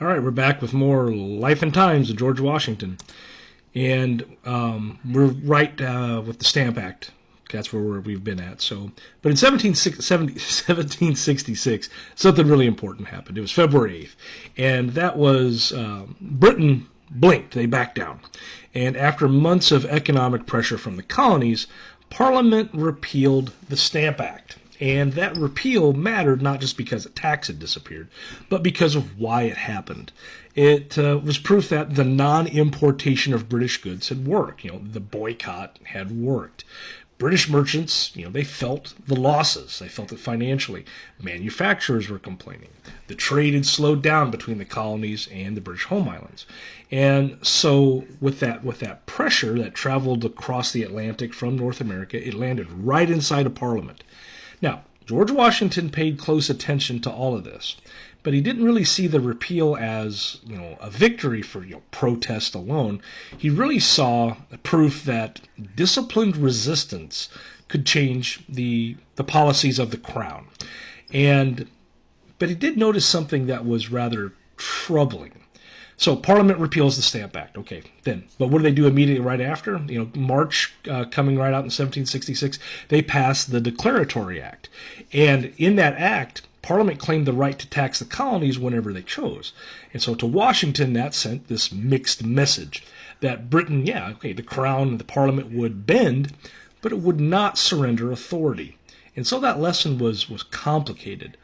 All right, we're back with more Life and Times of George Washington. And we're right with the Stamp Act. That's where we've been at. But in 1766, something really important happened. It was February 8th. And that was Britain blinked. They backed down. And after months of economic pressure from the colonies, Parliament repealed the Stamp Act. And that repeal mattered not just because a tax had disappeared, but because of why it happened. It was proof that the non-importation of British goods had worked. The boycott had worked. British merchants, they felt the losses. They felt it financially. Manufacturers were complaining. The trade had slowed down between the colonies and the British home islands. And so with that pressure that traveled across the Atlantic from North America, it landed right inside of Parliament. Now, George Washington paid close attention to all of this, but he didn't really see the repeal as, a victory for, protest alone. He really saw proof that disciplined resistance could change the policies of the crown. But he did notice something that was rather troubling. So Parliament repeals the Stamp Act. Okay, then. But what do they do immediately right after? March coming right out in 1766, they passed the Declaratory Act. And in that act, Parliament claimed the right to tax the colonies whenever they chose. And so to Washington, that sent this mixed message that Britain, the crown and the Parliament would bend, but it would not surrender authority. And so that lesson was complicated.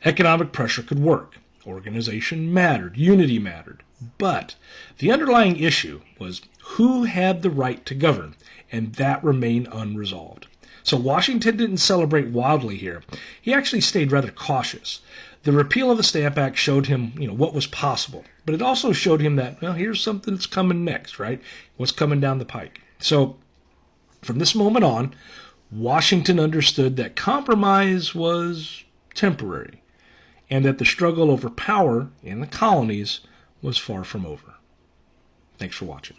Economic pressure could work. Organization mattered. Unity mattered. But the underlying issue was who had the right to govern, and that remained unresolved. So Washington didn't celebrate wildly here. He actually stayed rather cautious. The repeal of the Stamp Act showed him, what was possible, but it also showed him that, here's something that's coming next, right? What's coming down the pike. So from this moment on, Washington understood that compromise was temporary, and that the struggle over power in the colonies was far from over. Thanks for watching.